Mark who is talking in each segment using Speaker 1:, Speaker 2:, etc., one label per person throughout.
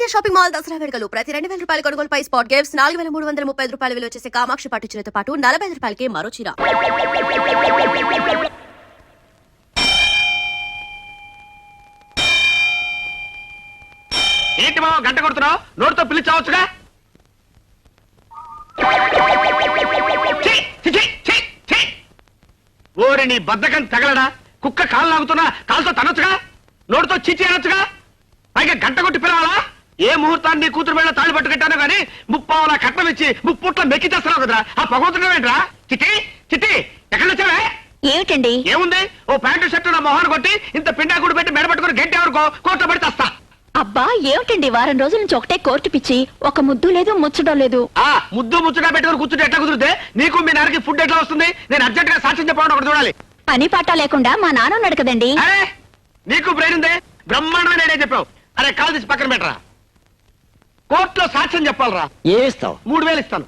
Speaker 1: India shopping mall Dasara వేడుకలు ప్రతి 2000 రూపాయల కొనుగోలుపై స్పాట్ గిఫ్ట్స్ 4335 రూపాయల విలువ చేసే కామాక్షి పట్టు చీరతో పాటు 45 రూపాయలకి మరో చీర.
Speaker 2: ఏంటి బావ గంట కొడుతున్నావు? నోటితో పిలిచావచ్చుగా. ఓరి నీ బద్దకం తగలడా? కుక్క కాలు లాగుతున్నా కాలుతో తనొచ్చుగా, నోటితో చిచి అనొచ్చుగా, పైగా గంట కొట్టి పిలవాలా? ఏ ముహూర్తాన్ని నీ కూతురు మీద తాళి పట్టు కట్టానో గానీ ముప్పావులా కట్నం ఇచ్చి ముప్పుట్ల మెక్కి చేస్తున్నావు కదరా. ఆ పొగవుతున్నావేంట్రా? చిట్టి చిట్టి ఎక్కడ వచ్చావే?
Speaker 3: ఏమిటండి?
Speaker 2: ఏముంది, ఓ ప్యాంటు షర్టు నా మొహాన్ని కొట్టి ఇంత పిండాకుడు పెట్టి మెడపట్టుకుని గంట ఎవరికో కోర్టు పడి తెస్తా.
Speaker 3: అబ్బా ఏమిటండి, వారం రోజుల నుంచి ఒకటే కోర్టు పిచ్చి, ఒక ముద్దు లేదు ముచ్చడం లేదు.
Speaker 2: ఆ ముద్దు ముచ్చుగా పెట్టుకుని కూర్చుంటే ఎట్లా కుదిరితే నీకు మీ నాన్నకి ఫుడ్ ఎట్లా వస్తుంది? నేను అర్జెంట్ గా సాక్ష్యం చెప్పడం ఒకటి చూడాలి.
Speaker 3: పని పాట లేకుండా మా నాన్న ఉన్నాడు కదండి.
Speaker 2: అరే నీకు బ్రెయిన్ ఉందే, బ్రహ్మాండమే నేనే చెప్పావు. అరే కాలు తీసి పక్కన పెట్టరా. కోర్టులో సాక్ష్యం చెప్పాలరా.
Speaker 4: ఏమిస్తావు?
Speaker 2: 3000 ఇస్తాను.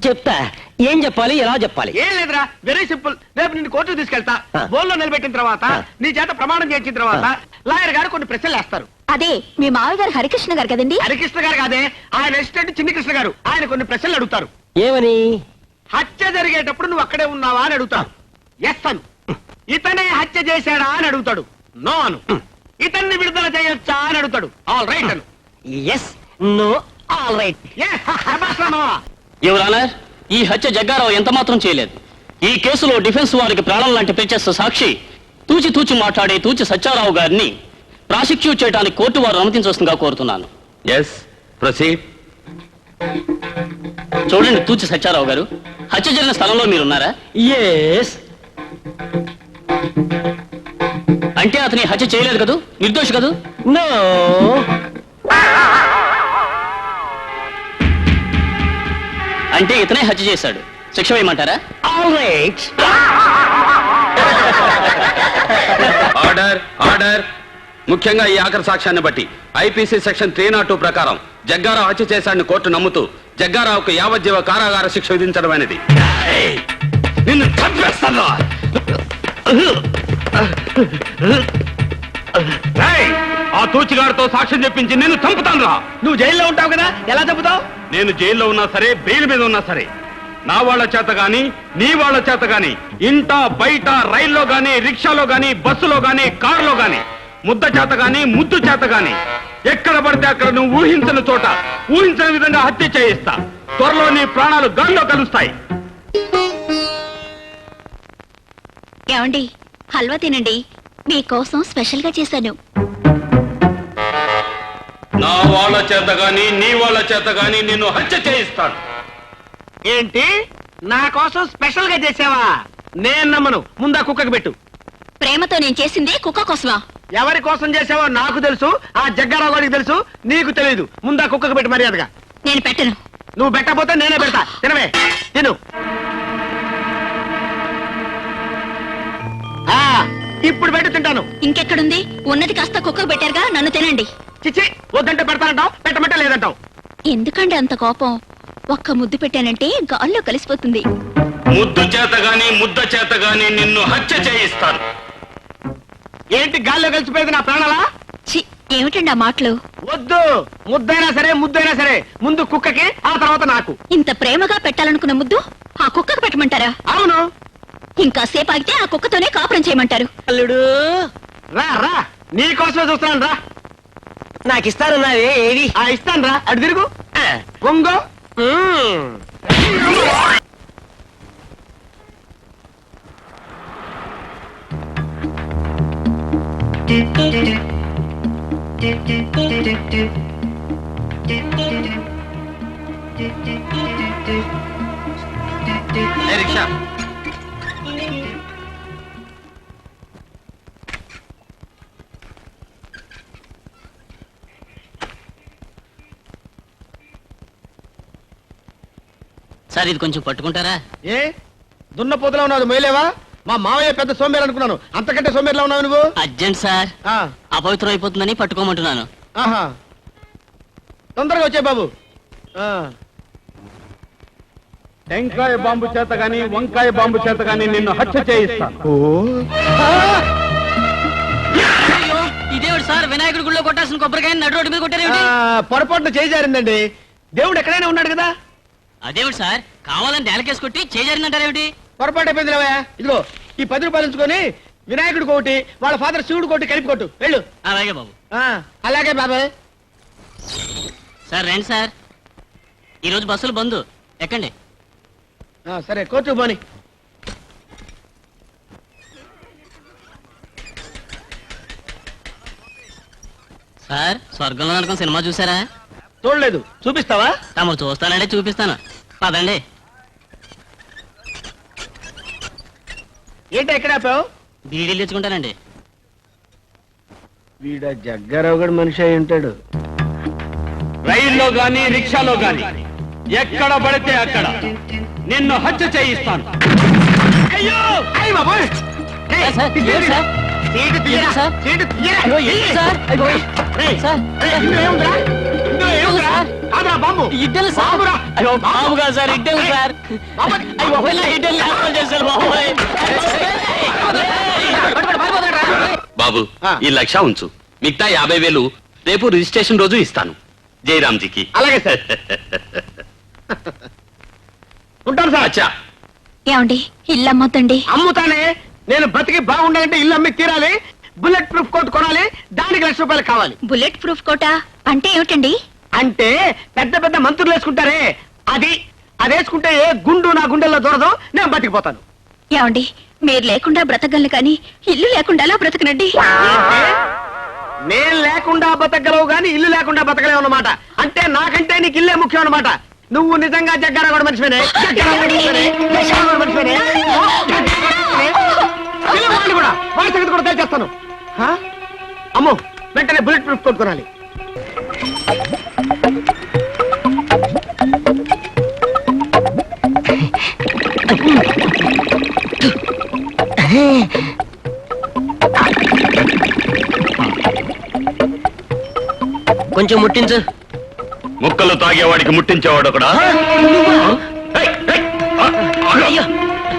Speaker 4: చెప్తా. ఏం చెప్పాలి, ఎలా చెప్పాలి?
Speaker 2: ఏం లేదురా, వెరీ సింపుల్. రేపు నిన్ను కోర్టుకు తీసుకెళ్తా. బోల్లో నిలబెట్టిన తర్వాత నీ చేత ప్రమాణం చేయించిన తర్వాత లాయర్ గారు కొన్ని ప్రశ్నలు వేస్తారు.
Speaker 3: అదే మీ మావి గారు హరికృష్ణ గారు కదండి.
Speaker 2: హరికృష్ణ గారు కాదే, ఆయన అసిస్టెంట్ చిన్ని కృష్ణ గారు. ఆయన కొన్ని ప్రశ్నలు అడుగుతారు.
Speaker 4: ఏమని?
Speaker 2: హత్య జరిగేటప్పుడు నువ్వు అక్కడే ఉన్నావా అని అడుగుతాడు. ఎస్ అను. ఇతనే హత్య చేశాడా అని అడుగుతాడు. నో అను. ఇతన్ని విడుదల చేయొచ్చా అని అడుగుతాడు. ఆల్ రైట్ అను.
Speaker 4: Yes, no, all right.
Speaker 5: Your honour, ఈ హత్య జగ్గారావు ఎంత మాత్రం చేయలేదు. ఈ కేసులో డిఫెన్స్ వారికి ప్రాణం లాంటి ప్రత్యక్ష సాక్షి తూచి తూచి మాట్లాడే తూచి సత్యారావు గారిని ప్రాసిక్యూట్ చేయడానికి కోర్టు వారు అనుమతించవలసిందిగా కోరుతున్నాను.
Speaker 6: Yes, proceed.
Speaker 5: చూడండి తూచి సత్యారావు గారు, హత్య జరిగిన స్థలంలో మీరున్నారా?
Speaker 4: ఎస్.
Speaker 5: అంటే అతని హత్య చేయలేదు కదూ, నిర్దోషి కదూ?
Speaker 4: నో.
Speaker 5: అంటే ఇతనే హత్య చేశాడు. శిక్ష వేయమంటారా?
Speaker 4: All right.
Speaker 6: Order, order. ముఖ్యంగా ఈ ఆఖరి సాక్ష్యాన్ని బట్టి ఐపీసీ సెక్షన్ 302 ప్రకారం జగ్గారావు హత్య చేశాడని కోర్టు నమ్ముతూ జగ్గారావుకు యావజ్జీవ కారాగార శిక్ష విధించడం అనేది. నిన్ను చంపేస్తాను. ఆ తూచిగాడితో సాక్ష్యం చెప్పించి నిన్ను చంపుతాను రా.
Speaker 2: నువ్వు జైల్లో ఉంటావు కదా, ఎలా చంపుతావు?
Speaker 6: నేను జైల్లో ఉన్నా సరే, బెయిల్ మీద ఉన్నా సరే, నా వాళ్ళ చేత గాని నీ వాళ్ళ చేత గాని ఇంట బయట రైల్లో గాని రిక్షాలో గాని బస్సులో గాని కారులో గాని ముద్ద చేత గాని ముద్దు చేత గాని ఎక్కడ పడితే అక్కడ నువ్వు ఊహించని చోట ఊహించని విధంగా హత్య చేయిస్తా. త్వరలో నీ ప్రాణాలు గాల్లో కలుస్తాయి.
Speaker 3: ఏమండి, హల్వా తినండి, మీకోసం స్పెషల్ గా చేశాను.
Speaker 6: నా వాళ్ళ చేత గాని నీ వాళ్ళ చేత గాని నిన్ను హత్య చేయిస్తాను.
Speaker 2: ఏంటి, నా కోసం స్పెషల్ గా చేసావా? నేను నమ్మను. ముందా కుక్కకి పెట్టు.
Speaker 3: ప్రేమతో నేను చేసింది కుక్క కోసమా?
Speaker 2: ఎవరి కోసం చేసావో నాకు తెలుసు, ఆ జగ్గారావు గారికి తెలుసు, నీకు తెలియదు. ముందా కుక్కకి పెట్టు మర్యాదగా.
Speaker 3: నేను పెట్టను.
Speaker 2: నువ్వు పెట్టకపోతే నేనే పెడతా. తినవే, తిను. ఇప్పుడు పెట్టి తింటాను.
Speaker 3: ఇంకెక్కడుంది? ఉన్నది కాస్త కుక్కకు పెట్టారుగా, నన్ను తినండి.
Speaker 2: చిచ్చి, వద్దంటే పెడతానంటావు, పెట్టమంటే లేదంటావు.
Speaker 3: ఎందుకండి అంత కోపం? ఒక్క ముద్దు పెట్టానంటే గాల్లో కలిసిపోతుంది.
Speaker 6: ముద్దు చేత గాని ముద్ద చేత గాని నిన్ను హత్య చేయిస్తాను.
Speaker 2: ఏంటి గాల్లో కలిసిపోయేది నా ప్రాణాలా?
Speaker 3: ఛీ, ఏమిటండి ఆ మాటలు?
Speaker 2: వద్దు. ముద్దైనా సరే ముద్దైనా సరే ముందు కుక్కకి, ఆ తర్వాత నాకు.
Speaker 3: ఇంత ప్రేమగా పెట్టాలనుకున్న ముద్దు ఆ కుక్కకు పెట్టమంటారా?
Speaker 2: అవును.
Speaker 3: ఇంకా సేపు ఆగితే ఆ కుక్కతోనే కాపురం చేయమంటారు.
Speaker 4: అల్లుడు
Speaker 2: రా రా, నీ కోసమే చూస్తున్నాను రా.
Speaker 4: నాకు ఇస్తానున్నావే, ఏది?
Speaker 2: ఇస్తాను రా. అటు తిరుగు, పొంగో. రిక్షా.
Speaker 5: సార్ ఇది కొంచెం పట్టుకుంటారా?
Speaker 2: ఏ దున్న పోతులా ఉన్నావు, మేలేవా? మా మావయ్య పెద్ద సోమేరు అనుకున్నాను, అంతకంటే సోమేరులా ఉన్నావు నువ్వు.
Speaker 5: అర్జెంట్ సార్, అపవిత్రం అయిపోతుందని పట్టుకోమంటున్నాను.
Speaker 2: ఆహా, తొందరగా వచ్చే బాబు.
Speaker 6: టెంకాయ బాంబు చేత గాని వంకాయ బాంబు చేత గాని నిన్ను హత్య చేయిస్తాను.
Speaker 5: ఇదేవిడు సార్ వినాయకుడి గుళ్ళో కొట్టాల్సిన కొబ్బరికాయ నడు రోడ్డు మీద కొట్టారు
Speaker 2: పొరపాటున చేజారిందండి. దేవుడు ఎక్కడైనా ఉన్నాడు కదా.
Speaker 5: అదేమిటి సార్ కావాలని నేలకేసి కొట్టి చేజారిందంటారేమిటి?
Speaker 2: పొరపాటు అయిపోయింది రావయ్య. ఇదిగో ఈ 10 రూపాయలు ఉంచుకొని వినాయకుడికి ఒకటి, వాళ్ళ ఫాదర్ శివుడు ఒకటి కలిపి కొట్టు. వెళ్ళు.
Speaker 5: అలాగే బాబు.
Speaker 2: అలాగే బాబాయ్.
Speaker 5: సార్ రండి సార్, ఈరోజు బస్సులు బంద్, ఎక్కండి.
Speaker 2: సరే కోర్టు పోని.
Speaker 5: సార్ స్వర్గంలో నరకం సినిమా చూసారా?
Speaker 2: చూడలేదు. చూపిస్తావా?
Speaker 5: తమరు చూస్తానంటే చూపిస్తాను, పదండి.
Speaker 2: ఏంటి ఎక్కడ ఆపావు?
Speaker 5: బీడీలు తెచ్చుకుంటానండి.
Speaker 2: వీడ జగ్గారావు గడు మనిషి అయి ఉంటాడు.
Speaker 6: రైల్లో గాని రిక్షాలో గాని ఎక్కడ పడితే అక్కడ నిన్ను హత్య చేయిస్తాను.
Speaker 2: అయ్యో అయ్య బాబోయ్.
Speaker 5: సార్, ఏంటి సార్?
Speaker 2: సీటు తీయరా?
Speaker 5: ఏంటి సార్?
Speaker 2: సీటు తీయరా?
Speaker 5: అయ్యో, ఏంటి సార్? అయ్యో,
Speaker 2: రేయ్,
Speaker 5: సార్,
Speaker 2: రేయ్, ఇందులో ఏముందిరా? ఇందులో ఏముందిరా?
Speaker 5: సార్.
Speaker 2: కాదురా బాంబు.
Speaker 5: ఇడ్డలు సార్.
Speaker 2: బాంబురా.
Speaker 5: అయ్యో బాబు కాదు సార్, ఇడ్డలు సార్.
Speaker 2: బాబు.
Speaker 5: అయ్యో ఇడ్డలు లేకుండా చేశారు బాబోయ్.
Speaker 7: బాబు
Speaker 2: ఆ.
Speaker 7: ఈ 1,00,000 ఉంచు, మిగతా 50,000 రేపు రిజిస్ట్రేషన్ రోజు ఇస్తాను జయరామ్జీకి.
Speaker 2: అలాగే సార్. ఉంటాను సార్.
Speaker 7: అచ్చా
Speaker 3: ఏమండి ఇల్లు అమ్మొద్దండి.
Speaker 2: అమ్ముతానే. నేను బ్రతికి బాగుండాలంటే ఇల్లు అమ్మి తీరాలి. బుల్లెట్ ప్రూఫ్ కోట్ కొనాలి. దానికి 1,00,000 రూపాయలు కావాలి.
Speaker 3: బుల్లెట్ ప్రూఫ్ కోట అంటే ఏమిటండి?
Speaker 2: అంటే పెద్ద పెద్ద మంత్రులు వేసుకుంటారే అది. అది వేసుకుంటే ఏ గుండు నా గుండెల్లో దూరదు. నేను బతికిపోతాను.
Speaker 3: ఏమండి మీరు లేకుండా బ్రతకగలను కానీ ఇల్లు లేకుండా ఎలా బ్రతకనండి?
Speaker 2: ఏంటి? నేను లేకుండా బతకగలవు గాని ఇల్లు లేకుండా బతకలేవు అన్నమాట. అంటే నాకంటే నీకు ఇల్లే ముఖ్యం అన్నమాట. నువ్వు నిజంగా జగ్గారావు గడు మనిషివేనే? జగ్గారావు గడు మనిషివేనే? జగ్గారావు గడు మనిషివేనే? పిల్లవాడిని కూడా వాడి సంగతి కూడా తెలిచేస్తాను. అమ్మో వెంటనే బుల్లెట్ ప్రూఫ్ కోట్ కొనాలి.
Speaker 4: కొంచెం ముట్టించు.
Speaker 6: ముక్కలు తాగేవాడికి ముట్టించేవాడు ఒకడా?
Speaker 4: అయ్యో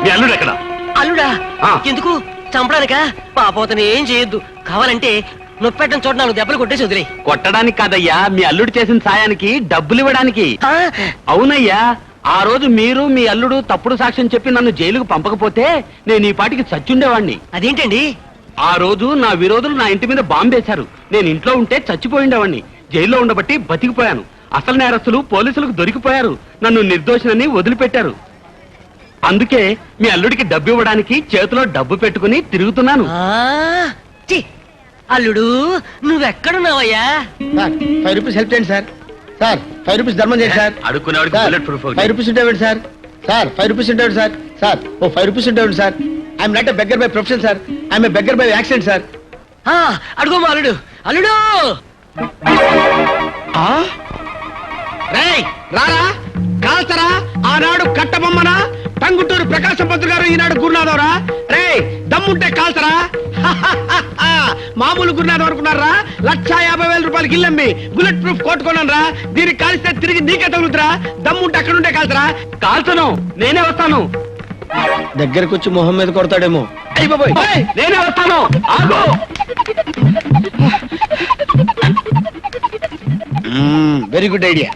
Speaker 6: మీ అల్లుడు ఎక్కడ?
Speaker 4: అల్లుడా?
Speaker 6: ఆ.
Speaker 4: ఎందుకు చంపడానికా? పాపోతని ఏం చేయొద్దు. కావాలంటే నొప్పెట్టని చోట 4 దెబ్బలు కొట్టేసి వదిలే.
Speaker 7: కొట్టడానికి కాదయ్యా, మీ అల్లుడు చేసిన సాయానికి డబ్బులు ఇవ్వడానికి. అవునయ్యా, ఆ రోజు మీరు మీ అల్లుడు తప్పుడు సాక్ష్యం చెప్పి నన్ను జైలుకు పంపకపోతే నేను ఈ పాటికి చచ్చుండేవాణ్ణి.
Speaker 4: అదేంటండి?
Speaker 7: ఆ రోజు నా విరోధులు నా ఇంటి మీద బాంబేశారు. నేను ఇంట్లో ఉంటే చచ్చిపోయిండేవాణ్ణి. జైల్లో ఉండబట్టి బతికిపోయాను. అసలు నేరస్తులు పోలీసులకు దొరికిపోయారు. నన్ను నిర్దోషినని వదిలిపెట్టారు. అందుకే మీ అల్లుడికి డబ్బు ఇవ్వడానికి చేతిలో డబ్బు పెట్టుకుని తిరుగుతున్నాను.
Speaker 4: ఛీ! అల్లుడు నువ్వెక్కడున్నావయ్యా?
Speaker 2: సార్ 5 రూపీస్ హెల్ప్ చేయండి సార్. సార్ 5 రూపీస్ ధర్మం చేయండి సార్.
Speaker 7: అడుక్కునేవాడికి
Speaker 2: సార్,
Speaker 7: బుల్లెట్ ప్రూఫ్
Speaker 2: 5 రూపీస్ ఉండేవాడు సార్. సార్ 5 రూపీస్ ఉండేవాడు సార్. సార్ ఓ 5 రూపీస్ ఉండేవాడు sir. I'm not a beggar by profession sir. I'm a beggar by accident sir.
Speaker 4: అడుగు మా అల్లుడు. అల్లుడు
Speaker 2: రేయ్ రారా కాల్చరా. ఆనాడు కట్టబొమ్మన టంగుటూరు ప్రకాశం పంతులు గారు, ఈనాడు గురునాథవరా. రేయ్ దమ్ముంటే కాల్చరా. మామూలు గురునాథం అనుకున్నారా? 1,50,000 రూపాయలకి ఇల్లమ్మి బుల్లెట్ ప్రూఫ్ కొట్టుకున్నాను రా. దీనికి కాల్స్తే తిరిగి నీకే తగులుతురా. దమ్ముంటే అక్కడ ఉంటే కాల్చరా.
Speaker 7: కాల్చను, నేనే వస్తాను.
Speaker 2: దగ్గరకు వచ్చి మొహం మీద కొడతాడేమో. అయ్య బాబోయ్,
Speaker 7: నేనే వస్తాను. ఆగు.
Speaker 2: Very good idea.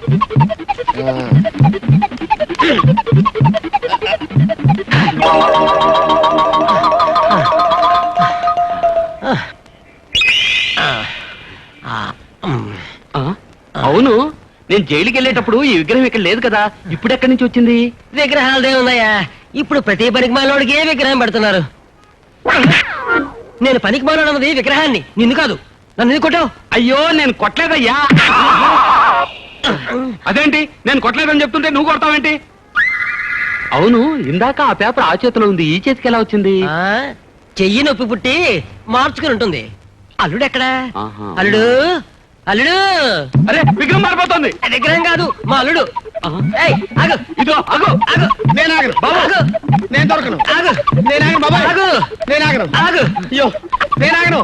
Speaker 7: అవును, నేను జైలుకి వెళ్ళేటప్పుడు ఈ విగ్రహం ఇక్కడ లేదు కదా, ఇప్పుడు ఎక్కడి నుంచి వచ్చింది?
Speaker 4: విగ్రహాలదే ఉన్నాయా? ఇప్పుడు ప్రతి పనికి మాలోడికి ఏ విగ్రహం పెడుతున్నారు. నేను పనికి మాలోడన్నది విగ్రహాన్ని, నిన్ను కాదు. నన్ను ఎందుకు కొట్టావు?
Speaker 7: అయ్యో నేను కొట్టలేదయ్యా.
Speaker 6: అదేంటి నేను కొట్టలేదని చెప్తుంటే నువ్వు కొడతావేంటి?
Speaker 7: అవును, ఇందాక ఆ పేపర్ ఆ చేతిలో ఉంది, ఈ చేతికి ఎలా వచ్చింది?
Speaker 4: చెయ్యి నొప్పి పుట్టి మార్చుకుని ఉంటుంది. అల్లుడు ఎక్కడా?
Speaker 7: ఆహా.
Speaker 4: అల్లుడు అల్లుడు.
Speaker 6: అరే విగ్రహం మారిపోతుంది.
Speaker 4: విగ్రహం కాదు, మా అల్లుడు. ఏయ్, ఆగు.
Speaker 6: ఇదో అగో
Speaker 4: ఆగు.
Speaker 2: నేను ఆగను
Speaker 4: బాబు.
Speaker 2: ఆగు. నేను దొరకను.
Speaker 4: ఆగు.
Speaker 2: నేను ఆగను బాబాయ్.
Speaker 4: ఆగు.
Speaker 2: నేను ఆగను.
Speaker 4: ఆగు.
Speaker 2: అయ్యో నేను ఆగను.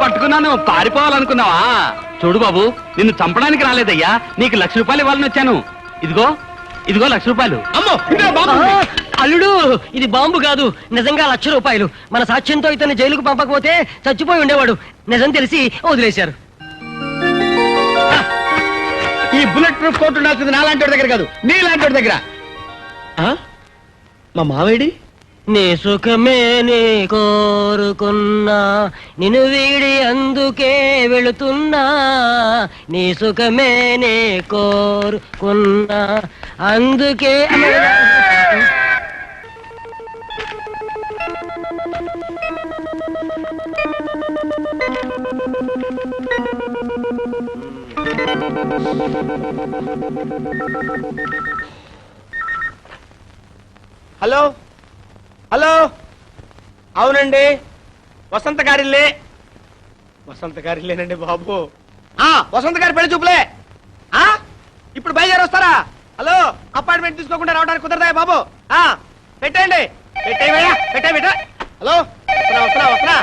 Speaker 7: పట్టుకున్నాను. పారిపోవాలనుకున్నావా? చూడు బాబు, నిన్ను చంపడానికి రాలేదయ్యా, నీకు 1,00,000 రూపాయలు ఇవ్వాలని వచ్చాను. ఇదిగో 1,00,000 రూపాయలు.
Speaker 2: అమ్మో ఇదే బాబు.
Speaker 4: అల్లుడు ఇది బాంబు కాదు, నిజంగా 1,00,000 రూపాయలు. మన సాక్ష్యంతో ఇతన్ని జైలుకు పంపకపోతే చచ్చిపోయి ఉండేవాడు. నిజం తెలిసి వదిలేశారు.
Speaker 2: ఈ బుల్లెట్ ప్రూఫ్ కోర్టు ఉండాల్సింది నాలాంటి వాడి దగ్గర కాదు, నీలాంటి వాడి దగ్గర. మా మావేడి
Speaker 4: నీ సుఖమే నీ కోరుకున్నా, నిన్ను వీడి అందుకే వెళుతున్నా. నీ సుఖమే నీ కోరుకున్నా, అందుకే
Speaker 2: హలో హలో, అవునండి, వసంత గారిల్లే. వసంత గారిల్లేనండి బాబు. వసంత గారి పెళ్లి చూపులే. ఇప్పుడు బయలుదేరి వస్తారా? హలో, అపాయింట్మెంట్ తీసుకోకుండా రావడానికి కుదరదా బాబు? పెట్టేయండి, పెట్టేయా, పెట్టే. హలో, వస్తున్నా.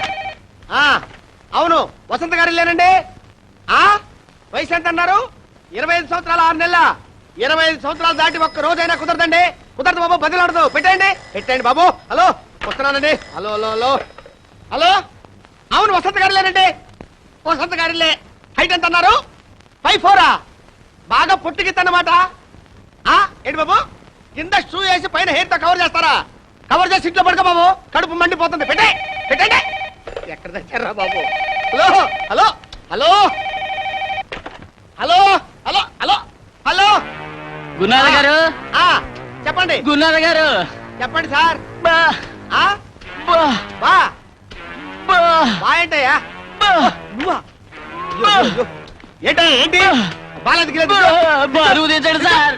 Speaker 2: అవును, వసంత గారిల్లేనండి. వయసు ఎంత అన్నారు? 25 సంవత్సరాలు 6 నెలల. 25 సంవత్సరాలు దాటి ఒక్క రోజైనా కుదరదండి. కుదరదు బాబు, బదిలాడదు. పెట్టండి బాబు. హలో, వస్తున్నానండి. హలో హలో హలో హలో, అవును, వసంత గారిలేనండి. వసంత గారిలే. హైట్ ఎంత అన్నారు? 5'4". బాగా పొట్టిగిద్దన్నమాట. ఏంటి బాబు, కింద షూ వేసి పైన హెయిర్ తో కవర్ చేస్తారా? కవర్ చేసి ఇంట్లో పడుకో బాబు, కడుపు మండిపోతుంది. పెట్టండి. ఎక్కడ తెచ్చారా బాబు? Hello hello hello hello hello hello hello,
Speaker 5: గున్నార గారు,
Speaker 2: చెప్పండి.
Speaker 5: గున్నార గారు,
Speaker 2: చెప్పండి సార్.
Speaker 5: బా బా
Speaker 2: బా
Speaker 5: బా
Speaker 2: ఏంటయ్యా? నువ్వా? ఏంటి బాలెందుకు?
Speaker 5: బరువు తెచ్చండి సార్.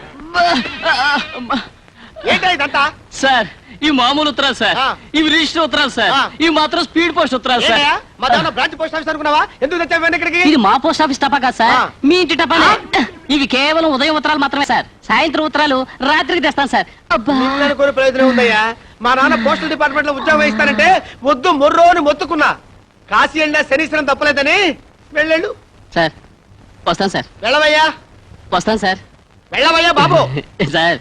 Speaker 2: ఏంటో ఇదంతా?
Speaker 5: సార్, ఈ మామూలు ఉత్తరాలు సార్, ఇవి రిజిస్టర్ ఉత్తరాలు సార్, ఇవి మాత్రం స్పీడ్ పోస్ట్ ఉత్తరాలు సార్.
Speaker 2: మా దాంట్లో బ్రాంచ్ పోస్ట్ ఆఫీస్ అనుకున్నావా? ఎందుకు తెచ్చావు ఇక్కడికి?
Speaker 5: ఇది మా పోస్ట్ ఆఫీస్ తప్ప కాదు సార్, మీ ఇంటి టపానే. ఇవి కేవలం ఉదయం ఉత్తరాలు మాత్రమే సార్. సాయంత్రం ఉత్తరాలు రాత్రికి తెస్తాను సార్. అబ్బా,
Speaker 2: అనుకునే ప్రయోజనం ఉందయ్యా. మా నాన్న పోస్టల్ డిపార్ట్మెంట్ లో ఉద్యోగం ఇస్తానంటే వద్దు మొర్రో అని మొత్తుకున్నా. కాశీ వెళ్ళినా శనీశ్వరం తప్పలేదని వెళ్ళాడు
Speaker 5: సార్. వస్తాను సార్.
Speaker 2: వెళ్ళవయ్యా,
Speaker 5: వస్తాను సార్.
Speaker 2: వెళ్ళవయ్యా బాబు.
Speaker 5: సార్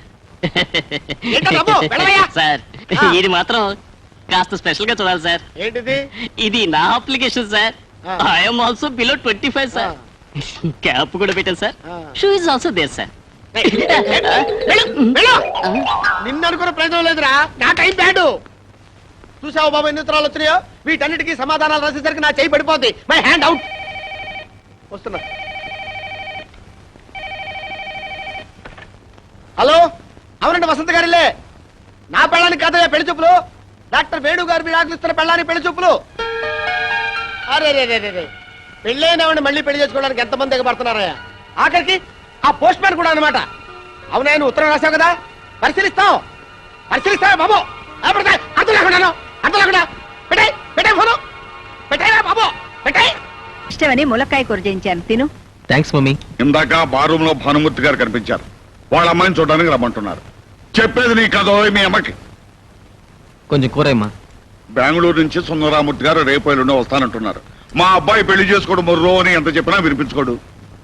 Speaker 2: ఏంటో బాబు, వెళ్ళవయ్యా.
Speaker 5: సార్, ఇది మాత్రం కాస్త స్పెషల్ గా చూడాలి సార్.
Speaker 2: ఏంటిది?
Speaker 5: ఇది నా application sir. I'm also below 25 sir. Cap కూడా పెట్టాను sir. Shoe is also there sir.
Speaker 2: నిన్ను అనుకున్న ప్రయోజనం లేదురా, నా టైం బ్యాడు. చూసావు బాబు ఎన్ని ఉత్తరాలు వచ్చినాయో? వీటన్నిటికీ సమాధానాలు రాసేసరికి నా చేయి పడిపోద్ది. My hand out. వస్తున్నా. హలో, అవునండి, వసంత గారిలే. నా పెళ్ళానికి కాదయ్యా పెళ్లి చూపులు. డాక్టర్ వేణు గారు మీరు ఆకలిస్తున్న పెళ్ళానికి పెళ్లి చూపులు. అరే రే రే రే, పెళ్ళైనవాడిని మళ్ళీ పెళ్లి చేసుకోవడానికి ఎంతమంది ఎగబడుతున్నారయ్యా? ఆఖరికి ఆ పోస్ట్ మ్యాన్ కూడా అనమాట. అవునా, నువ్వు ఉత్తరం రాసావు కదా, పరిశీలిస్తావు బాబు. అర్థం లేకుండా పెట్టే ఫోను పెట్టేరా బాబు, పెట్టే.
Speaker 3: ఇష్టమని ములక్కాయ కూర చేయించాను, తిను.
Speaker 8: Thanks mummy.
Speaker 6: ఇందాక బారూమ్ లో భానుమూర్తి గారు కనిపించారు. వాళ్ళ అమ్మాయిని చూడడానికి రమ్మంటున్నారు. చెప్పేది నీ కదో మీ అమ్మకి.
Speaker 8: కొంచెం కూరమ్మా.
Speaker 6: బెంగళూరు నుంచి సుందరామూర్తి గారు రేపు ఎల్లుండో వస్తానంటున్నారు. మా అబ్బాయి పెళ్లి చేసుకోవడం మొర్రో అని ఎంత చెప్పినా వినిపించుకోడు.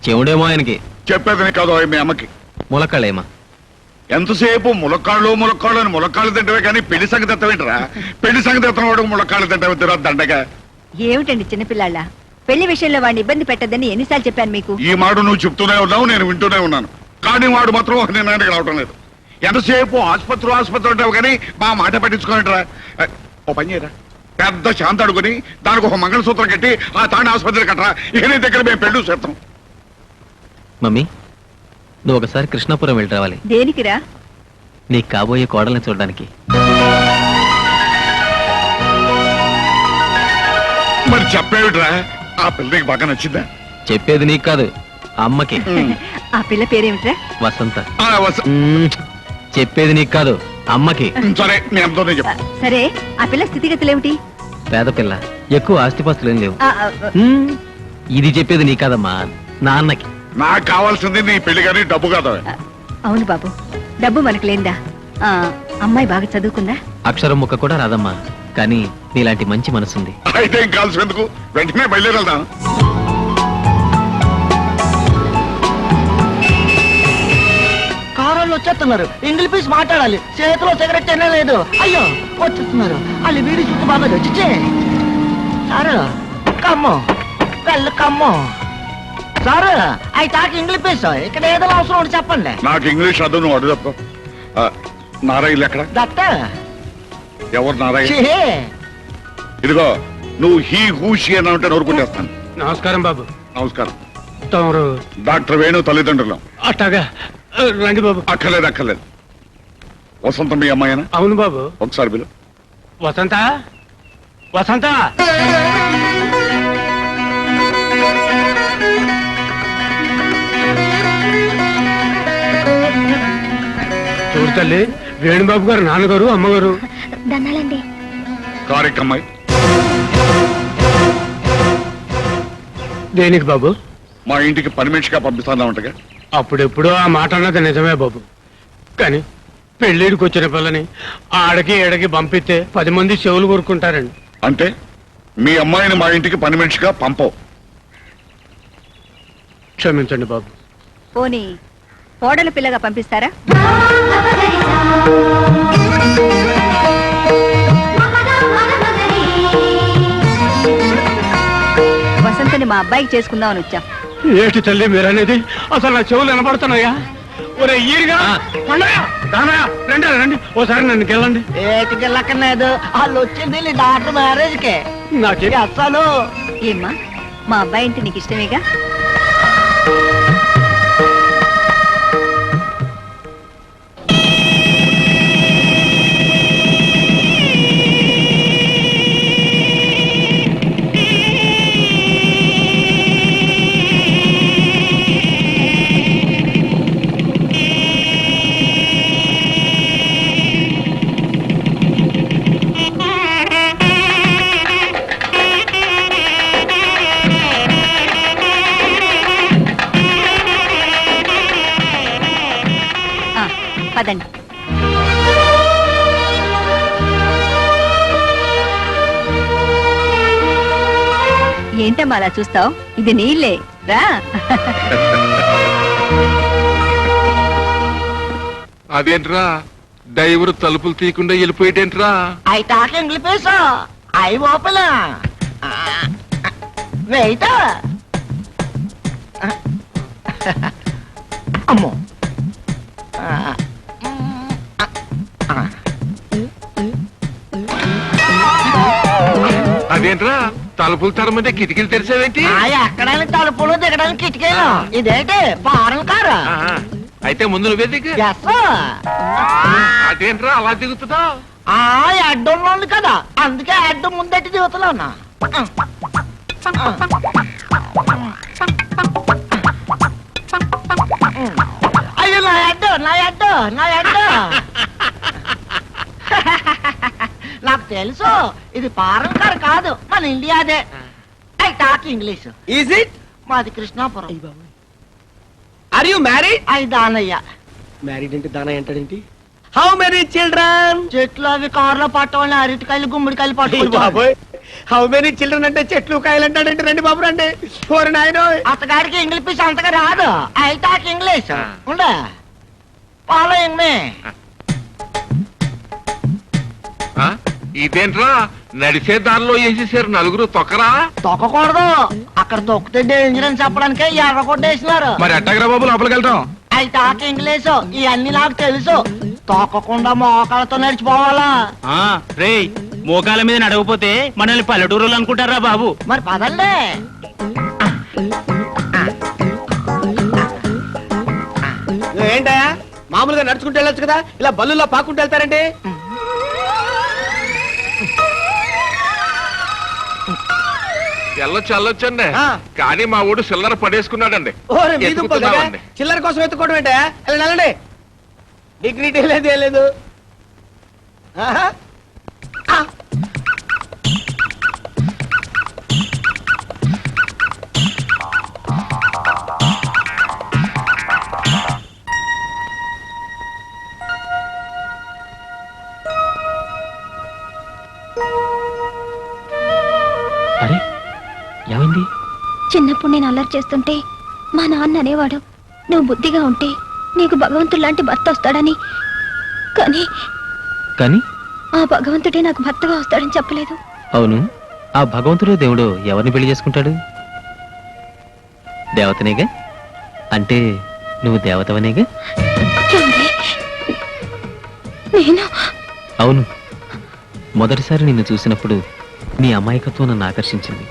Speaker 8: చెవుడేమో ఆయనకి.
Speaker 6: చెప్పేది నీ కదో మీ అమ్మకి.
Speaker 8: ములక్కాళ్ళేమా.
Speaker 6: ఎంతసేపు ములక్కాళ్ళు అని ములక్కాళ్ళు తింటవే కానీ పెళ్లి సంగతి ఎత్తవేంటరా? పెళ్లి సంగతి ఎత్తనవాడు ములక్కాళ్ళు తింటవే తిరా దండగా.
Speaker 3: ఏమిటండి చిన్నపిల్లాళ్ళ, పెళ్లి విషయంలో వాడిని ఇబ్బంది పెట్టద్దని ఎన్నిసార్లు చెప్పాను మీకు?
Speaker 6: ఈ మాట నువ్వు చెప్తూనే ఉన్నావు, నేను వింటూనే ఉన్నాను. కానీ వాడు మాత్రం నిర్ణయానికి రావటం లేదు. ఎంతసేపు ఆసుపత్రి ఉంటావు కానీ మా మాట పట్టించుకోనట్రా. ఓ పని చేయరా, పెద్ద శాంత అడుగుని దానికి ఒక మంగళసూత్రం కట్టి ఆ తాండ ఆసుపత్రి కట్టరా. ఇక నీ దగ్గర మేము పెళ్లి చేస్తాం.
Speaker 8: మమ్మీ, నువ్వు ఒకసారి కృష్ణాపురం వెళ్ళి రావాలి.
Speaker 3: దేనికిరా?
Speaker 8: నీకు కాబోయే కోడల్ని చూడడానికి.
Speaker 6: మరి చెప్పేవిట్రా, ఆ పిల్లకి బాగా నచ్చిందా?
Speaker 8: చెప్పేది నీకు కాదు, అమ్మకి.
Speaker 3: ఆ పిల్ల పేరేమిట్రా?
Speaker 8: వసంత. చెప్పేది నీకు కాదు, అమ్మకి.
Speaker 6: సరే, నేను ఎంతోనే చెప్పు.
Speaker 3: సరే, ఆ పిల్ల స్థితిగతులేమిటి?
Speaker 8: పేద పిల్ల, ఎక్కువ ఆస్తిపాస్తులు ఏం లేవు.
Speaker 3: ఆ,
Speaker 8: ఇది చెప్పేది నీ కాదమ్మా, నాన్నకి.
Speaker 6: నాకు కావాల్సింది నీ పెళ్లి కానీ డబ్బు కాదు.
Speaker 3: అవును బాబు, డబ్బు మనకు లేందా? అమ్మాయి బాగా చదువుకుందా?
Speaker 8: అక్షరం ముక్క కూడా రాదమ్మా, కానీ నీలాంటి మంచి మనసుంది.
Speaker 6: అయితే ఏం కావాల్సి ఎందుకు, వెంటనే బయలుదేరదాం.
Speaker 4: కారులో
Speaker 9: వచ్చేస్తున్నారు. ఇంగ్లీష్ పీస్ మాట్లాడాలి. చేతిలో సిగరెట్ అయినా లేదు. అయ్యో వచ్చేస్తున్నారు. వాళ్ళు వీడి చుట్టూ బాగా వచ్చిచ్చే సారు కమ్ము వెళ్ళు కమ్ము సారు. అవి తాకి ఇంగ్లీష్ పీస్ ఇక్కడ ఏదో అవసరం ఉంటే చెప్పండి.
Speaker 10: నాకు ఇంగ్లీష్ అర్థం, నువ్వు అడుగు చెప్పు. నారాయణ ఎక్కడ?
Speaker 9: దత్త
Speaker 10: ఎవరు నారాయణ?
Speaker 9: ఛీ,
Speaker 10: ఇదిగో నువ్వు హీ హూషి అని అంటే నోరుకుంటేస్తాను.
Speaker 6: నమస్కారం బాబు.
Speaker 10: నమస్కారం.
Speaker 6: తమరు
Speaker 10: డాక్టర్ వేణు తల్లిదండ్రులు.
Speaker 6: అట్టాగా రండి బాబు.
Speaker 10: అక్కర్లేదు అక్కర్లేదు. వసంత మీ అమ్మాయినా?
Speaker 6: అవును బాబు.
Speaker 10: ఒకసారి బిలు.
Speaker 6: వసంత వసంత చూడు తల్లి, వేణుబాబు గారు నాన్నగారు అమ్మగారు.
Speaker 3: దండాలండి.
Speaker 10: కారెక్కమ్మాయి
Speaker 6: దేనికి బాబు?
Speaker 10: మా ఇంటికి పని మనిషిగా పంపిస్తానంటగా.
Speaker 6: అప్పుడెప్పుడో ఆ మాట అన్నది నిజమే బాబు. కానీ పెళ్ళిడికి వచ్చిన పిల్లని ఆడకి ఏడకి పంపిస్తే 10 మంది చెవులు కొరుకుంటారండి.
Speaker 10: అంటే మీ అమ్మాయిని మా ఇంటికి పని మనిషిగా పంపవు.
Speaker 6: క్షమించండి బాబు.
Speaker 3: పోనీ కోడల పిల్లగా పంపిస్తారా? వసంతని మా అబ్బాయికి చేసుకుందామని వచ్చా.
Speaker 6: ఏంటి తల్లి మీరనేది? అసలు నా చెవులు వినపడుతున్నాయా? ఒరే ఈరిగా రండి రండి, ఓసారి నన్ను గెలండి.
Speaker 9: ఏటికి వెళ్ళక్కర్లేదు. వాళ్ళు వచ్చింది డాక్టర్ మ్యారేజ్ కే.
Speaker 6: నాకే
Speaker 9: అసలు
Speaker 3: ఏమ్మా, మా అబ్బాయి అంటే నీకు ఇష్టమేగా? పదండి. ఏంటమ్మా అలా చూస్తావు? ఇది నీళ్ళే రా.
Speaker 10: అదేంట్రా డ్రైవర్ తలుపులు తీయకుండా వెళ్ళిపోయేటేంట్రా?
Speaker 9: అవి తాకి ఇంగ్లీష్ పీస్ అవి ఓపెన్ వెయిట్. అమ్మో
Speaker 10: అదేంట్రా తలుపులు తరమంటే కిటికీలు తెరిచావేంటి?
Speaker 9: ఎక్కడానికి తలుపులు దిగడానికి కిటికీలు. ఇదేంటి ఫారెన్ కారు?
Speaker 10: అయితే ముందు నువ్వే దిగు. అదేంట్రా అలా దిగుతున్నావు?
Speaker 9: అడ్డంలో ఉంది కదా, అందుకే అడ్డం ముందట్టి దిగుతున్నా. అయ్యో నా అడ్డు నా అడ్డు నా అడ్డు. నాకు తెలుసు ఇది ఫారెన్ కార్ కాదు, మన ఇండియాదే. I talk English.
Speaker 2: Is it?
Speaker 9: మాది కృష్ణాపురం.
Speaker 2: Are you married?
Speaker 9: అయి దానయ్య.
Speaker 2: మ్యారీడ్ అంటే దానా ఏంటాడేంటి? How many children?
Speaker 9: చెట్లు అవి కారులో పట్టవాళ్ళని అరటికాయలు గుమ్మడికాయలు పట్టుకుంటారు.
Speaker 2: బాబోయ్, హౌ మెనీ చిల్డ్రన్ అంటే చెట్లు కాయలు అంటాడంటే. రండి బాబు రండి. ఓరి నాయనో,
Speaker 9: అతగాడికి ఇంగ్లీష్ పీస్ అంతగా రాదు. I talk English. ఉండే ఫాలోయింగ్ మీ.
Speaker 10: ఇదేంట్రా నడిచే దారిలో ఏం చేశారు? నలుగురు తొక్కరా?
Speaker 9: తొక్కకూడదు, అక్కడ తొక్కితే డేంజర్ అని చెప్పడానికే ఎర్ర కొట్టేసినారు.
Speaker 10: మరి ఎట్టగరా బాబు లోపలికి వెళ్తాం?
Speaker 9: I talk English. ఇవన్నీ నాకు తెలుసు. తొక్కకుండా మోకాలతో నడిచిపోవాలా?
Speaker 5: రే, మోకాల మీద నడవపోతే మనల్ని పల్లెటూరులు అనుకుంటారా బాబు?
Speaker 9: మరి పదండి.
Speaker 2: ఏంటా మామూలుగా నడుచుకుంటూ వెళ్ళొచ్చు కదా, ఇలా బల్లుల్లో పాకుంటూ వెళ్తారండి?
Speaker 10: వెళ్ళొచ్చండి, కానీ మా ఊడు చిల్లర పడేసుకున్నాడండి.
Speaker 2: ఓరే మీ దుంపలు దగ్గర చిల్లర కోసం ఎత్తుకోవడం ఏంటా? వెళ్ళండి. డిగ్నిటీ లేదు ఏం లేదు. ఆహా.
Speaker 8: అరే ఏమైంది?
Speaker 3: చిన్నప్పుడు నేను అల్లరి చేస్తుంటే మా నాన్న అనేవాడు, నువ్వు బుద్ధిగా ఉంటే నీకు భగవంతుడు లాంటి భర్త వస్తాడని. కానీ
Speaker 8: కానీ
Speaker 3: ఆ భగవంతుడే నాకు భర్తగా వస్తాడని చెప్పలేదు.
Speaker 8: అవును, ఆ భగవంతుడు దేవుడు ఎవరిని పెళ్లి చేసుకుంటాడు? దేవతనేగా? అంటే నువ్వు దేవతవనేగా?
Speaker 3: ఏమండి? నేను
Speaker 8: అవును, మొదటిసారి నిన్ను చూసినప్పుడు నీ అమాయకత్వం నన్ను ఆకర్షించింది.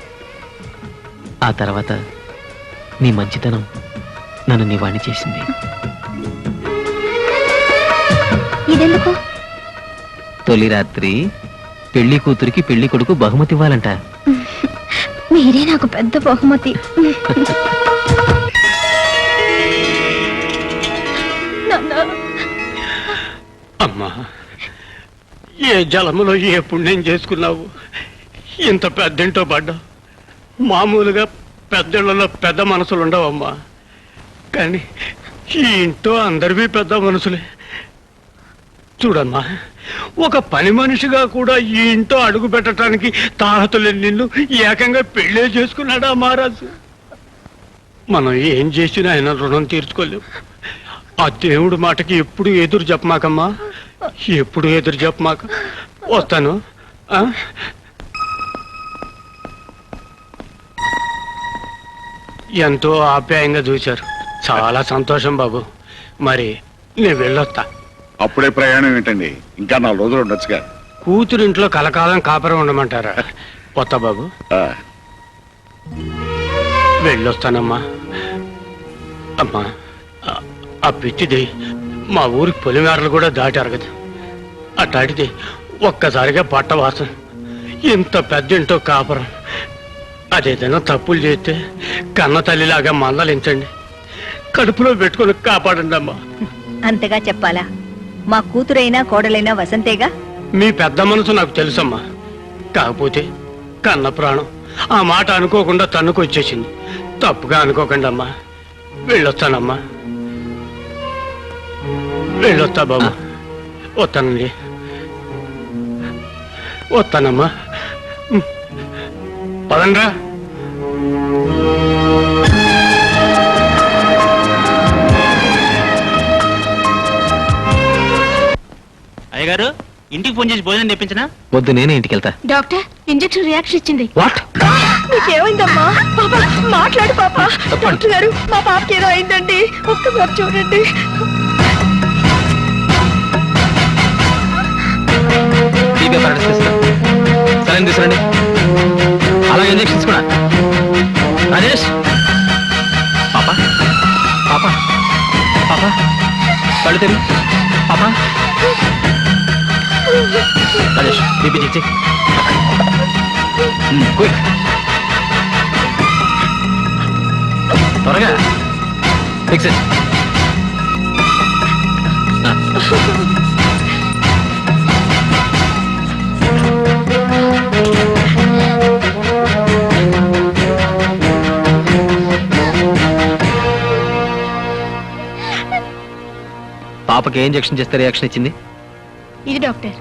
Speaker 8: ఆ తర్వాత నీ మంచితనం నన్ను నీ వాణ్ణి చేసింది.
Speaker 3: ఇదెందుకు?
Speaker 8: తొలి రాత్రి పెళ్లి కూతురికి పెళ్లి కొడుకు బహుమతి ఇవ్వాలంట.
Speaker 3: మీరే నాకు పెద్ద బహుమతి.
Speaker 2: అమ్మా, ఏ జలములో ఏ పుణ్యం చేసుకున్నావు, ఇంత పెద్దింటో పడ్డావు. మామూలుగా పెద్దళ్ళలో పెద్ద మనసులు ఉండవమ్మా, కానీ ఈ ఇంట్లో అందరివి పెద్ద మనసులే. చూడమ్మా, ఒక పని మనిషిగా కూడా ఈ ఇంట్లో అడుగు పెట్టడానికి తాహతులేని నిన్ను ఏకంగా పెళ్ళే చేసుకున్నాడా మహారాజు? మనం ఏం చేసినా ఆయన రుణం తీర్చుకోలేము. ఆ దేవుడి మాటకి ఎప్పుడు ఎదురు చెప్పమాకమ్మా, ఎప్పుడు ఎదురు చెప్పమాక. వస్తాను. ఎంతో ఆప్యాయంగా చూశారు, చాలా సంతోషం బాబు. మరి నేను వెళ్ళొస్తా.
Speaker 10: అప్పుడే ప్రయాణం ఏంటండి, ఇంకా 4 రోజులు ఉండొచ్చుగా.
Speaker 2: కూతురింట్లో కలకాలం కాపురం ఉండమంటారా? కొత్త బాబు,
Speaker 10: ఆ,
Speaker 2: వెళ్ళొస్తానమ్మా. అమ్మా, ఆ పిచ్చిది మా ఊరికి పొలిమేరలు కూడా దాటారు కదా, అట్లాంటిది ఒక్కసారిగా పట్టవాసన. ఇంత పెద్దింటో కాపురం. అదేదైనా తప్పులు చేస్తే కన్న తల్లిలాగా మందలించండి, కడుపులో పెట్టుకుని కాపాడండి అమ్మా.
Speaker 3: అంతగా చెప్పాలా? మా కూతురైనా కోడలైనా వసంతేగా.
Speaker 2: మీ పెద్ద మనసు నాకు తెలుసమ్మా, కాకపోతే కన్న ప్రాణం ఆ మాట అనుకోకుండా తన్నుకొచ్చేసింది. తప్పుగా అనుకోకండి అమ్మా. వెళ్ళొస్తానమ్మా, వెళ్ళొస్తా బాబు. వస్తానండి, వస్తానమ్మా. పదండ్రా.
Speaker 5: అయ్యగారు, ఇంటికి ఫోన్ చేసి భోజనం తెప్పించినా?
Speaker 8: వద్దు, నేనే ఇంటికి వెళ్తా.
Speaker 3: డాక్టర్, ఇంజెక్షన్ రియాక్షన్ ఇచ్చింది.
Speaker 8: వాట్?
Speaker 3: నీకేమైందమ్మా? పాపా మాట్లాడు పాపా. డాక్టర్ గారు, మా పాపకి ఏదో అయిందండి, ఒక్కసారి చూడండి.
Speaker 8: సరే తీసుకురండి, అలా ఇంజెక్షన్స్ కూడా. రాజేష్, పాప పాప పాప కళ్ళు తెరు పాప. Rajesh, BP check check. Quick, త్వరగా ఫిక్స్ ఇట్. పాపకి ఏ ఇంజెక్షన్ చేస్తే రియాక్షన్ ఇచ్చింది?
Speaker 3: ఇది డాక్టర్.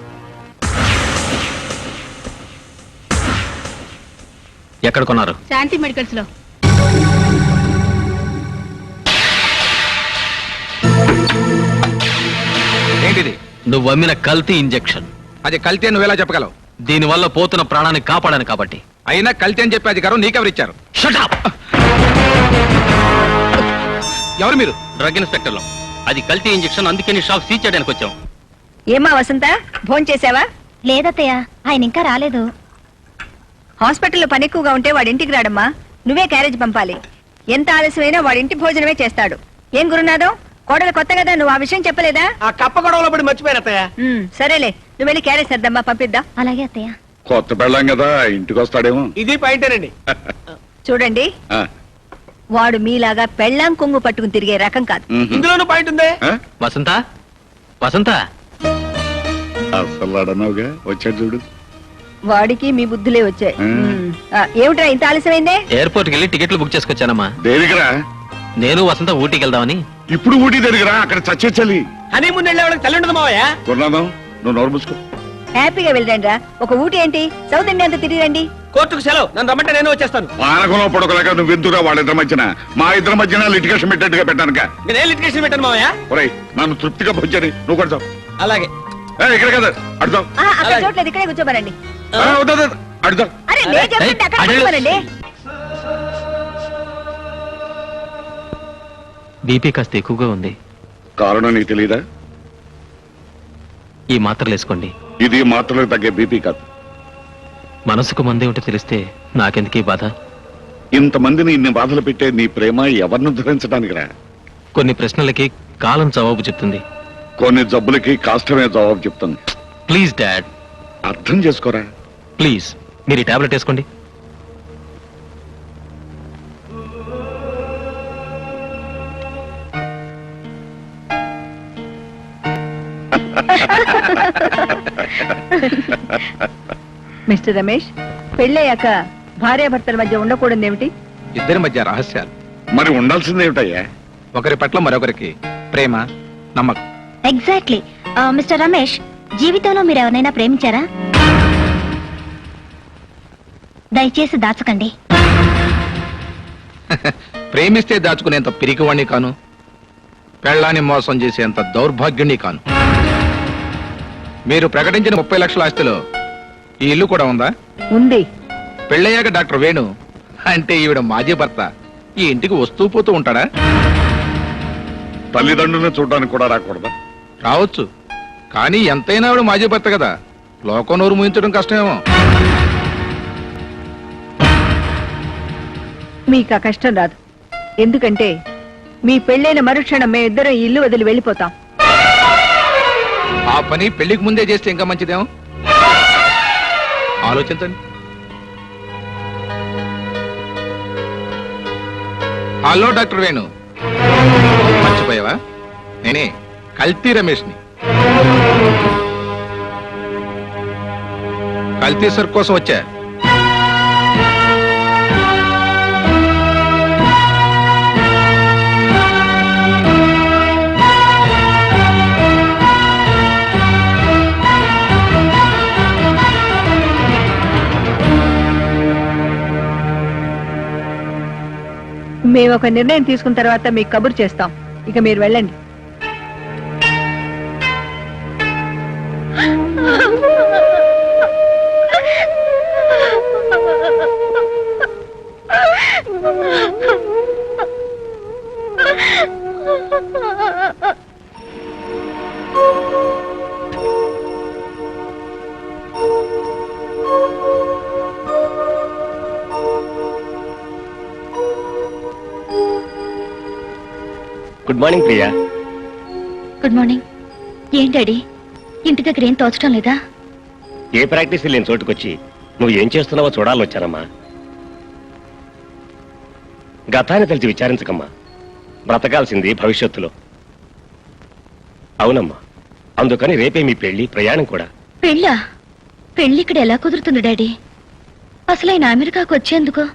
Speaker 8: ఎక్కడ కొన్నారు?
Speaker 3: శాంతి మెడికల్స్ లో.
Speaker 8: ఏంటిది? నువ్వు అమ్మిన కల్తీ ఇంజెక్షన్.
Speaker 7: అది కల్తీ నువ్వు ఎలా చెప్పగలవు?
Speaker 8: దీనివల్ల పోతున్న ప్రాణాన్ని కాపాడాను కాబట్టి.
Speaker 7: అయినా కల్తీ అని చెప్పే అధికారం నీకెవరిచ్చారు?
Speaker 8: Shut up!
Speaker 7: ఎవరు మీరు?
Speaker 5: డ్రగ్ ఇన్స్పెక్టర్లో. అది కల్తీ ఇంజెక్షన్, అందుకే నీ షాప్ సీజ్ చేయడానికి వచ్చాం.
Speaker 3: ఏమా వసంత, భోజనం చేసావా? లేదత్తయ్య, ఆయన ఇంకా రాలేదు. హాస్పిటల్లో పని ఎక్కువగా ఉంటే వాడి ఇంటికి రాడమ్మా, నువ్వే క్యారేజ్ పంపాలి. ఎంత ఆలస్యమైనా వాడి ఇంటి భోజనమే చేస్తాడు. ఏం గురునాథం, కోడలు కొత్త కదా, నువ్వు ఆ విషయం చెప్పలేదా?
Speaker 2: ఆ కప్ప గొడవలో పడి మర్చిపోయాను అత్తయ్య.
Speaker 3: సరేలే, నువ్వు వెళ్ళి క్యారేజ్ సర్దమ్మా, పంపిద్దాం. అలాగే అత్తయ్య.
Speaker 10: కొత్త పెళ్ళాం కదా, ఇంటికి వస్తాడేమో.
Speaker 2: ఇది పాయింటేనండి.
Speaker 3: చూడండి,
Speaker 10: ఆ,
Speaker 3: వాడు మీలాగా పెళ్ళాం కొంగు పట్టుకుని తిరిగే రకం కాదు.
Speaker 2: ఇందులోనూ పాయింట్ ఉందే.
Speaker 10: ఆ?
Speaker 8: వసంత, వసంత,
Speaker 10: అసలు అడన్నావుగా, వచ్చాడు చూడు.
Speaker 3: వాడికి మీ బుద్ధులే వచ్చాయి. ఏమిట్రా ఇంత ఆలస్యమైందే?
Speaker 8: ఎయిర్పోర్ట్కి వెళ్ళి టికెట్లు బుక్ చేసుకొచ్చానమ్మా.
Speaker 10: దేనికిరా?
Speaker 8: నేను వసంత ఊటీకి వెళ్దామని.
Speaker 10: ఇప్పుడు ఊటీ దగ్గర అక్కడ చచ్చే చలి.
Speaker 2: హనీమూన్ వెళ్ళే వాళ్ళకి తల్లి ఉండదు మావయ్య.
Speaker 10: కొన్నాదాం, నువ్వు నోరు మూసుకో.
Speaker 3: హ్యాపీగా వెళ్ళండి రా. ఒక ఊటీ ఏంటి, సౌత్ ఇండియా అంతా తిరిగి రండి.
Speaker 2: కోర్టుకు సెలవు. నన్ను రమ్మంటే నేను వచ్చేస్తాను.
Speaker 10: పానకంలో పొడకలేక నువ్వు ఎందుకురా వాళ్ళిద్దరి మధ్యన మా ఇద్దరి మధ్యన లిటిగేషన్ పెట్టేట్టుగా పెట్టానుక.
Speaker 2: నేనే లిటిగేషన్ పెట్టాను మావయ్య.
Speaker 10: ఒరేయ్ నన్ను తృప్తిగా భోజని నువ్వు కొడతావు.
Speaker 2: అలాగే.
Speaker 10: ఇక్కడ కదా అడుగుతావు.
Speaker 3: అక్కడ చోట్లేదు, ఇక్కడే కూర్చోమనండి.
Speaker 10: అడుగుతావు.
Speaker 3: అరే నేను చెప్తుంటే అక్కడ కూర్చోమనండి.
Speaker 8: బీపీ కాస్త ఎక్కువగా ఉంది.
Speaker 10: కారణం నీకు తెలీదా?
Speaker 8: ఈ మాత్రలు వేసుకోండి.
Speaker 10: ఇది మాత్రలకు తగ్గే బీపీ కాదు.
Speaker 8: మనసుకు మందే ఉంటే తెలిస్తే నాకెందుకీ బాధ?
Speaker 10: ఇంతమందిని ఇన్ని బాధలు పెట్టే నీ ప్రేమ ఎవరిని ధరించడానికి రా.
Speaker 8: కొన్ని ప్రశ్నలకి కాలం జవాబు చెప్తుంది,
Speaker 10: కొన్ని జబ్బులకి కాష్టమే జవాబు చెప్తుంది.
Speaker 8: ప్లీజ్ డాడ్,
Speaker 10: అర్థం చేసుకోరా.
Speaker 8: ప్లీజ్ మీరు ఈ టాబ్లెట్ వేసుకోండి.
Speaker 3: మిస్టర్ రమేష్, పెళ్ళయ్యాక భార్యాభర్తల మధ్య ఉండకూడదు ఏమిటి?
Speaker 11: ఇద్దరి మధ్య రహస్యాలు.
Speaker 10: మరి ఉండాల్సింది ఏమిటయ్యా?
Speaker 11: ఒకరి పట్ల మరొకరికి ప్రేమ, నమ్మకం.
Speaker 12: ఎగ్జాక్ట్లీ. మిస్టర్ రమేష్, జీవితంలో మీరు ఎవరైనా ప్రేమించారా? దయచేసి దాచకండి.
Speaker 11: ప్రేమిస్తే దాచుకునేంత పిరికివాణ్ణి కాను, పెళ్ళాన్ని మోసం చేసేంత దౌర్భాగ్యుణ్ణి కాను. మీరు ప్రకటించిన 30 లక్షల ఆస్తిలో ఈ ఇల్లు కూడా ఉందా?
Speaker 3: ఉంది.
Speaker 11: పెళ్ళయ్యాక డాక్టర్ వేణు అంటే ఈవిడ మాజీ భర్త ఈ ఇంటికి వస్తూ పోతూ ఉంటాడా?
Speaker 10: తల్లిదండ్రులను చూడడానికి కూడా రాకూడదా?
Speaker 11: రావచ్చు, కానీ ఎంతైనా ఆవిడ మాజీ భర్త కదా, లోకం నోరు ముయించడం కష్టమేమో.
Speaker 3: మీకు ఆ కష్టం రాదు. ఎందుకంటే మీ పెళ్ళైన మరుక్షణం మేమిద్దరం ఈ ఇల్లు వదిలి వెళ్ళిపోతాం.
Speaker 11: ఆ పని పెళ్లికి ముందే చేస్తే ఇంకా మంచిదేమో. ఆలోచించండి. హలో డాక్టర్ వేణు, మర్చిపోయావా? నేనే కల్తీ రమేష్ని. కల్తీ సర్ కోసం వచ్చా.
Speaker 3: మేము ఒక నిర్ణయం తీసుకున్న తర్వాత మీకు కబురు చేస్తాం. ఇక మీరు వెళ్ళండి.
Speaker 2: Good morning Priya.
Speaker 12: Good morning. ఏం డాడీ, ఇంటి దగ్గర ఏం తోచడం లేదా?
Speaker 2: ఏ ప్రాక్టీస్ లేని చోటుకొచ్చి నువ్వు ఏం చేస్తున్నావో చూడాలని వచ్చానమ్మా. గతాన్ని తెలిసి విచారించకమ్మా, బ్రతకాల్సింది భవిష్యత్తులో. అవునమ్మా, అందుకని రేపే మీ పెళ్లి, ప్రయాణం కూడా.
Speaker 12: పెళ్ళా? పెళ్లి ఇక్కడ ఎలా కుదురుతుంది డాడీ? అసలు ఆయన అమెరికాకు వచ్చేందుకు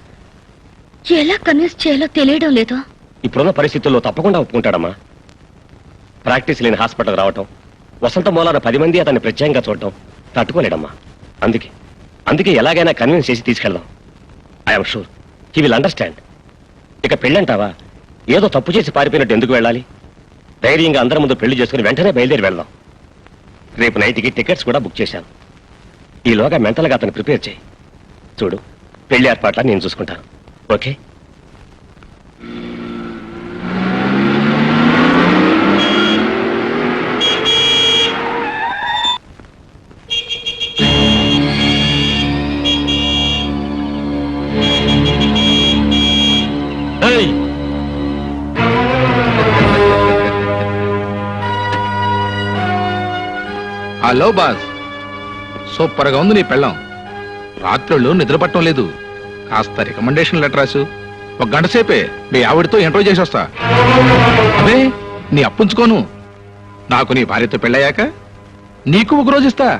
Speaker 12: ఎలా కన్విన్స్ చేయాలో తెలియడం లేదు.
Speaker 2: ఇప్పుడున్న పరిస్థితుల్లో తప్పకుండా ఒప్పుకుంటాడమ్మా. ప్రాక్టీస్ లేని హాస్పిటల్ రావటం, వసంత మూలాన 10 మంది అతన్ని ప్రత్యేకంగా చూడటం తట్టుకోలేడమ్మా. అందుకే ఎలాగైనా కన్విన్స్ చేసి తీసుకెళ్దాం. I'm sure he will understand. ఇక పెళ్ళంటావా, ఏదో తప్పు చేసి పారిపోయినట్టు ఎందుకు వెళ్ళాలి? ధైర్యంగా అందరి ముందు పెళ్లి చేసుకుని వెంటనే బయలుదేరి వెళ్దాం. రేపు నైట్కి టికెట్స్ కూడా బుక్ చేశాను. ఈలోగా మెంటల్గా అతను ప్రిపేర్ చేయి. చూడు, పెళ్లి ఏర్పాట్లా నేను చూసుకుంటాను. ఓకే?
Speaker 11: హలో బాస్, సూపర్ గా ఉంది నీ పెళ్ళం. రాత్రుళ్ళు నిద్రపట్టం లేదు. కాస్త రికమెండేషన్ లెటర్ రాసు. 1 గంట సేపే మీ ఆవిడతో ఇంటర్వ్యూ చేసి వస్తా. అదే నీ అప్పుంచుకోను. నాకు నీ భార్యతో పెళ్ళయ్యాక నీకు 1 రోజు ఇస్తా.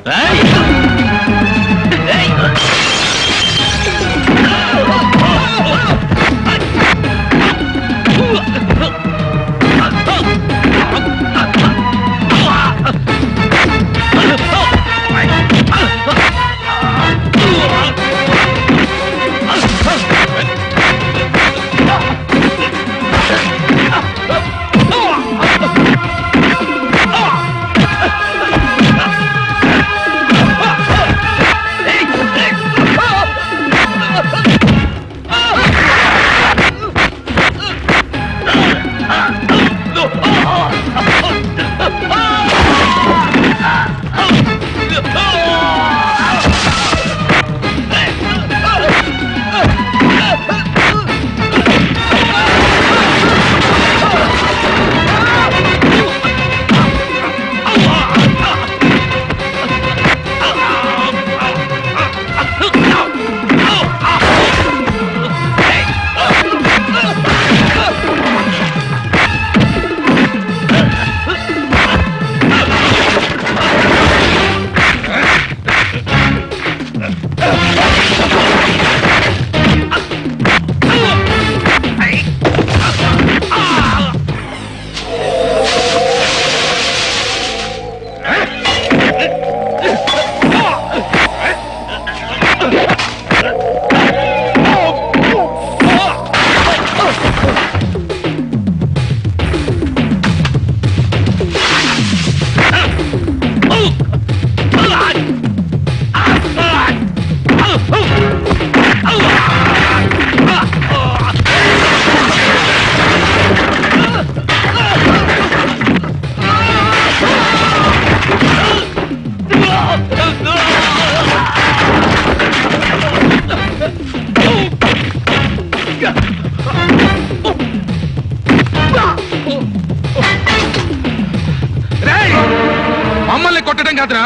Speaker 11: కాదురా,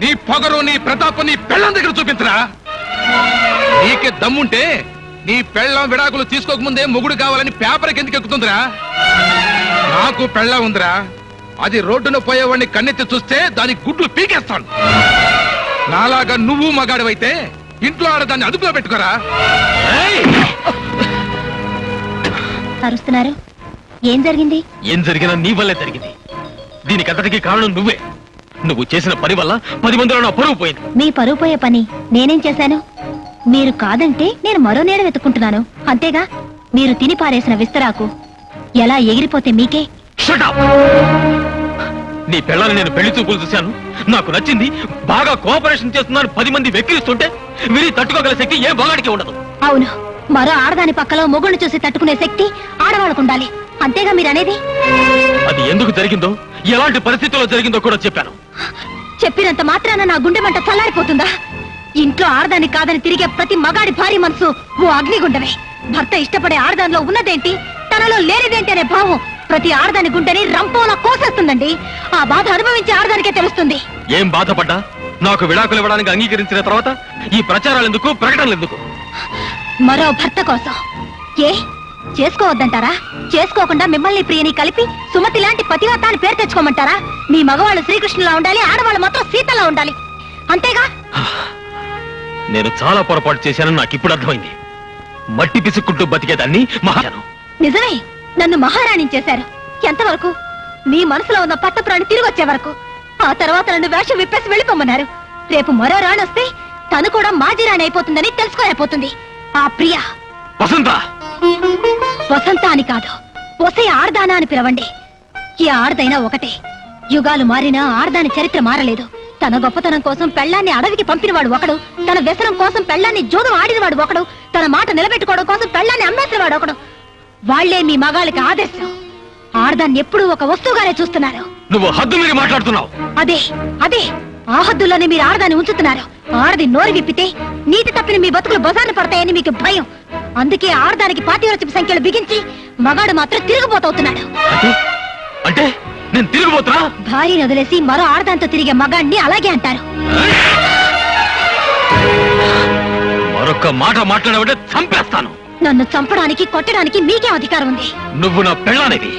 Speaker 11: నీ పొగరు నీ ప్రతాపం నీ పెళ్ళం దగ్గర చూపించరా. నీకే దమ్ముంటే నీ పెళ్ళం విడాకులు తీసుకోకముందే మొగుడు కావాలని పేపర్కి ఎందుకు ఎక్కుతుందిరా? నాకు పెళ్ళం ఉందిరా, అది రోడ్డున పోయేవాడిని కన్నెత్తి చూస్తే దాని గుడ్లు పీకేస్తాను. నాలాగా నువ్వు మగాడివైతే ఇంట్లో ఆడదాన్ని అదుపులో పెట్టుకోరా.
Speaker 12: అరుస్తున్నారు, ఏం జరిగింది?
Speaker 8: ఏం జరిగినా నీ వల్లే జరిగింది. దీనికంతటికి కారణం నువ్వే. నువ్వు చేసిన పని వల్ల 10 మందిలో నా పరువు పోయింది.
Speaker 12: మీ పరువు పోయే పని నేనేం చేశాను? మీరు కాదంటే నేను మరో నీడ వెతుక్కుంటున్నాను, అంతేగా. మీరు తిని పారేసిన విస్తరాకు ఎలా ఎగిరిపోతే మీకే.
Speaker 8: Shut up! నీ పెళ్ళాన్ని నేను పెళ్లి చూపులు చూశాను, నాకు నచ్చింది, బాగా కోఆపరేషన్ చేస్తున్నాను 10 మంది వెక్కిరిస్తుంటే విని తట్టుకోగల శక్తి ఏ బాగాడికి ఉండదు.
Speaker 12: అవును, మరో ఆడదాని పక్కలో మొగుడిని చూసి తట్టుకునే శక్తి ఆడవాళ్ళకు ఉండాలి, అంతేగా మీరనేది.
Speaker 8: అది ఎందుకు జరిగిందో, ఎలాంటి పరిస్థితుల్లో జరిగిందో కూడా చెప్పాను.
Speaker 12: చెప్పినంత మాత్రాన నా గుండె మంట చల్లారిపోతుందా? ఇంట్లో ఆడదాని కాదని తిరిగే ప్రతి మగాడి భారీ మనసు ఓ అగ్నిగుండమే. భర్త ఇష్టపడే ఆడదానిలో ఉన్నదేంటి, తనలో లేనిదేంటి అనే భావం ప్రతి ఆడదాని గుండెని రంపోలా కోసేస్తుందండి. ఆ బాధ అనుభవించే ఆడదానికే తెలుస్తుంది.
Speaker 8: ఏం బాధపడ్డా నాకు విడాకులు ఇవ్వడానికి అంగీకరించిన తర్వాత ఈ ప్రచారాలు ఎందుకు, ప్రకటనలు ఎందుకు?
Speaker 12: మరో భర్త కోసం ఏ చేసుకోవద్దంటారా? చేసుకోకుండా మిమ్మల్ని ప్రియని కలిపి సుమతి లాంటి పతివ్రతాన్ని పేరు తెచ్చుకోమంటారా? మీ మగవాళ్ళు శ్రీకృష్ణులా ఉండాలి, ఆడవాళ్ళు మాత్రం సీతలా ఉండాలి, అంతేగా.
Speaker 8: నేను చాలా పొరపాటు చేశానని నాకు ఇప్పుడు అర్థమైంది. మట్టి పిసుక్కుంటూ బతికేదాన్ని మహాను.
Speaker 12: నిజమే, నన్ను మహారాణి చేశారు. ఎంతవరకు? మీ మనసులో ఉన్న పట్టప్రాణి తిరిగి వచ్చే వరకు. ఆ తర్వాత నన్ను వేషం విప్పేసి వెళ్ళిపోమన్నారు. రేపు మరో రాణి వస్తే తను కూడా మాజీ రాణి అయిపోతుందని తెలుసుకోలేకపోతుంది ఆ ప్రియ.
Speaker 8: వసంత
Speaker 12: వసంత అని కాదు, ఒసే ఆర్దానా అని పిలవండి. ఈ ఆర్దైనా ఒకటే. యుగాలు మారినా ఆర్దాని చరిత్ర మారలేదు. తన గొప్పతనం కోసం పెళ్లాన్ని అడవికి పంపినవాడు ఒకడు, తన వ్యసనం కోసం పెళ్లాన్ని జోదం ఆడినవాడు ఒకడు, తన మాట నిలబెట్టుకోవడం కోసం పెళ్లాన్ని అమ్మేసినవాడు ఒకడు. వాళ్లే మీ మగాళ్ళకి ఆదర్శం. ఆర్దాన్ని ఎప్పుడూ ఒక వస్తువుగానే చూస్తున్నారు.
Speaker 8: నువ్వు హద్దు మీరి మాట్లాడుతున్నావు.
Speaker 12: అదే అదే ఆ హద్దుల్లోనే మీరు ఆడదాన్ని ఉంచుతున్నారు. ఆడది నోరు విప్పితే నీతి తప్పిన మీ బతుకులు బజార్ను పడతాయని మీకు భయం. అందుకే ఆడదానికి పాతివ్రత్యపు సంఖ్యలు బిగించి మగాడు మాత్రం తిరుగుబోతవుతున్నాడు.
Speaker 8: అంటే నేను తిరిగిపోతున్నా?
Speaker 12: భార్యను వదిలేసి మరో ఆడదాంతో తిరిగే మగాడిని అలాగే అంటారు.
Speaker 8: మరొక్క మాట మాట్లాడబట్టే చంపేస్తాను.
Speaker 12: నన్ను చంపడానికి కొట్టడానికి మీకేం అధికారం ఉంది?
Speaker 8: నువ్వు నా పెళ్ళానివి.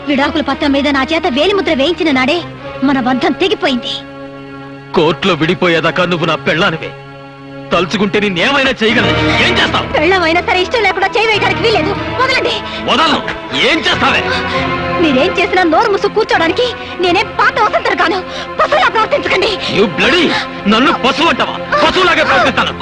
Speaker 12: విడాకుల పత్రం మీద నా చేత వేలిముద్ర వేయించిన నాడే మన బంధం తెగిపోయింది.
Speaker 8: కోర్టులో విడిపోయేదాకా నువ్వు నా పెళ్ళానివే. తలుచుకుంటే నేనేమైనా చేయగలను. ఏం చేస్తావు?
Speaker 12: పెళ్ళమైనా సరే ఇష్టం లేకుండా చేయవేయడానికి వీలేదు. వదలండి.
Speaker 8: వదలను. ఏం చేస్తావే?
Speaker 12: మీరేం చేసినా నోరు ముసు కూర్చోడానికి నేనేం పాత వసంతరు కాను. పశువులా ప్రవర్తించకండి.
Speaker 8: You bloody! నన్ను పశువు అంటావా? పశువులాగే ప్రవర్తిస్తాను.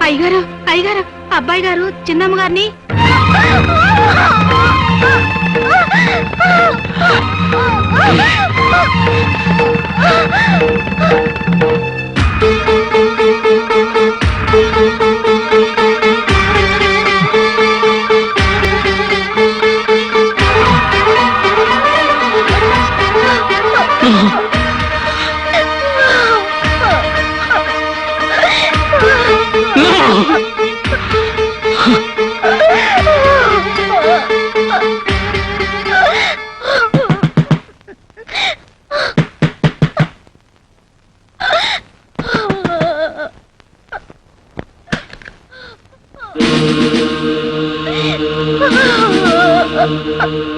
Speaker 12: అయ్యగారు, అయ్యగారు, అబ్బాయి గారు చిన్నమ్మ గారిని.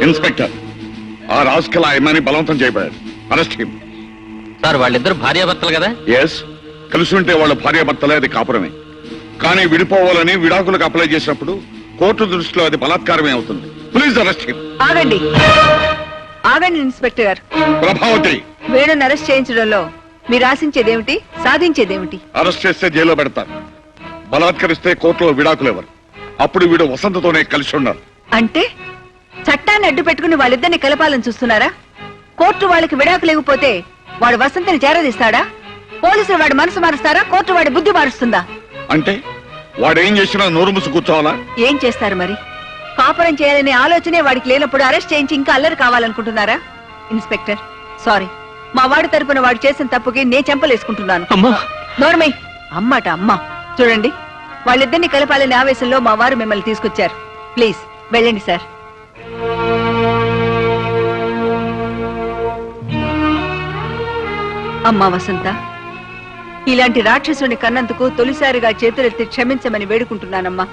Speaker 10: ఇన్స్పెక్టర్, ఆ రాస్కల్ ఆయమని బలవంతం చేయబోయారు. Arrest him.
Speaker 8: సార్, వాళ్ళిద్దరు భార్యాభర్తలు కదా?
Speaker 10: ఎస్, కలిసి ఉంటే వాళ్ళ భార్యాభర్తలే, అది కాపురమే. కానీ విడిపోవాలని విడాకులకు అప్లై చేసినప్పుడు కోర్టు దృష్టిలో అది బలాత్కారమే అవుతుంది. Please arrest him.
Speaker 3: ఆగండి, ఆగండి ఇన్స్పెక్టర్ గారు.
Speaker 10: ప్రభావతి,
Speaker 3: వేణుని అరెస్ట్ చేయించడంలో మీరు ఆశించేదేమిటి, సాధించేదేమిటి?
Speaker 10: అరెస్ట్ చేస్తే జైల్లో పెడతారు. బలాత్కరిస్తే కోర్టులో విడాకులు ఎవరు. అప్పుడు వీడు వసంతతోనే కలిసి ఉన్నారు.
Speaker 3: అంటే చట్టాన్ని అడ్డు పెట్టుకుని వాళ్ళిద్దరిని కలపాలని చూస్తున్నారా? కోర్టు వాళ్ళకి విడాకు లేకపోతే వాడు వసంతని చేరదీస్తాడా? పోలీసులు వాడి మనసు మారుస్తారా? కోర్టు వాడి బుద్ధి మారుస్తుందా?
Speaker 10: అంటే వాడేం చేసినా నోరు ముసు కూర్చోవాలా?
Speaker 3: ఏం చేస్తారు మరి? కాపురం చేయాలనే ఆలోచనే వాడికి లేనప్పుడు అరెస్ట్ చేయించి ఇంకా అల్లరి కావాలనుకుంటున్నారా? ఇన్స్పెక్టర్, సారీ, మా వాడి తరపున వాడు చేసిన తప్పుకి నేను చెంపలేసుకుంటున్నాను. నోర్మై, అమ్మాట అమ్మ. చూడండి, వాళ్ళిద్దరిని కలపాలనే ఆవేశంలో మా వారు మిమ్మల్ని తీసుకొచ్చారు. ప్లీజ్ వెళ్ళండి సార్. అమ్మా వసంత, ఇలాంటి రాక్షసుని కన్నందుకు తొలిసారిగా చేతులెత్తి క్షమించమని వేడుకుంటున్నానమ్మా.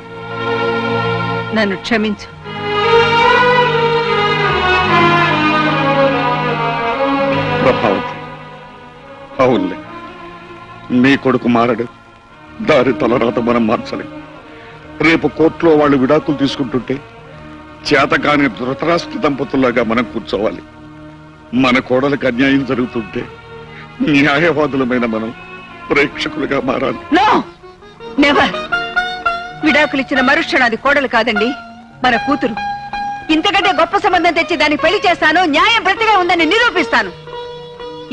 Speaker 3: నన్ను క్షమించు.
Speaker 10: ప్రభావతి, అవునులే, నీ కొడుకు మారడు. దారి తలరాత మనం మార్చలేం. రేపు కోర్టులో వాళ్ళు విడాకులు తీసుకుంటుంటే చేతకాని ధృతరాష్ట్ర దంపతుల్లాగా మనం కూర్చోవాలి. మన కోడలకు అన్యాయం జరుగుతుంటే న్యాయవాదులమైన మనం ప్రేక్షకులుగా మారాలి.
Speaker 3: No, never. విడాకులు ఇచ్చిన మరుక్షణ అది కోడలు కాదండి, మన కూతురు. ఇంతకంటే గొప్ప సంబంధం తెచ్చి దాన్ని పెళ్లి చేస్తాను, న్యాయం బ్రతిగా ఉందని నిరూపిస్తాను.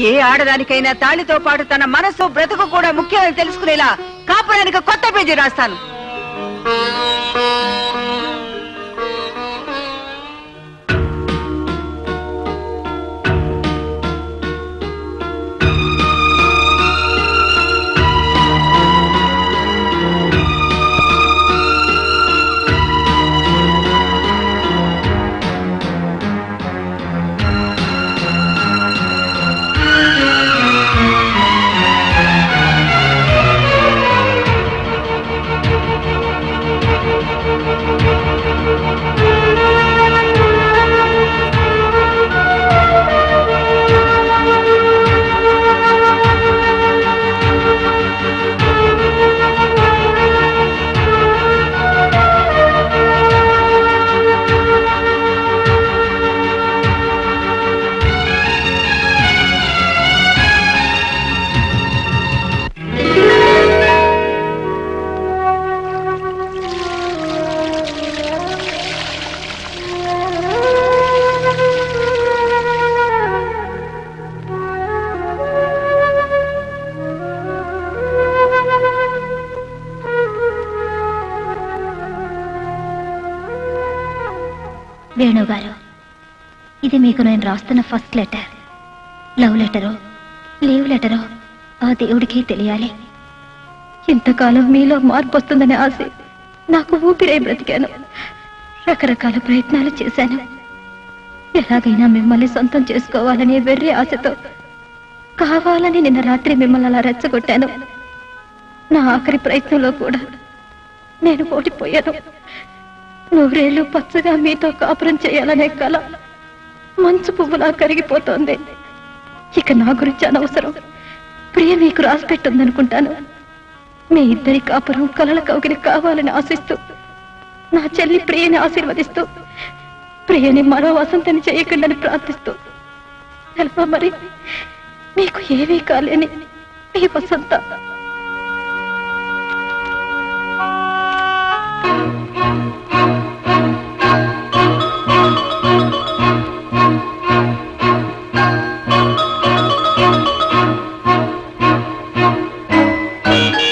Speaker 3: ఏ ఆడదానికైనా తాళితో పాటు తన మనసు బ్రతుకు కూడా ముఖ్యమని తెలుసుకునేలా కాపురానికి కొత్త పేజీ రాస్తాను.
Speaker 12: వేణుగారు, ఇది మీకు నేను రాస్తున్న ఫస్ట్ లెటర్. లవ్ లెటరో లీవ్ లెటరో ఆ దేవుడికే తెలియాలి. ఇంతకాలం మీలో మార్పు వస్తుందనే ఆశ నాకు ఊపిరై బ్రతికాను. రకరకాల ప్రయత్నాలు చేశాను. ఎలాగైనా మిమ్మల్ని సొంతం చేసుకోవాలనే వెర్రి ఆశతో కావాలని నిన్న రాత్రి మిమ్మల్ని అలా రెచ్చగొట్టాను. నా ఆఖరి ప్రయత్నంలో కూడా నేను ఓడిపోయాను. 100 ఏళ్లు పచ్చగా మీతో కాపురం చేయాలనే కల మంచు పువ్వులా కరిగిపోతోంది. ఇక నా గురించి అనవసరం. ప్రియ మీకు రాసిపెట్టుందనుకుంటాను. మీ ఇద్దరి కాపురం కలల కౌగిలి కావాలని ఆశిస్తూ నా చెల్లి ప్రియని ఆశీర్వదిస్తూ ప్రియని మరో వసంతని చేయకుండాని ప్రార్థిస్తూ తెలపా మరి మీకు ఏమీ కాలేని మీ వసంత.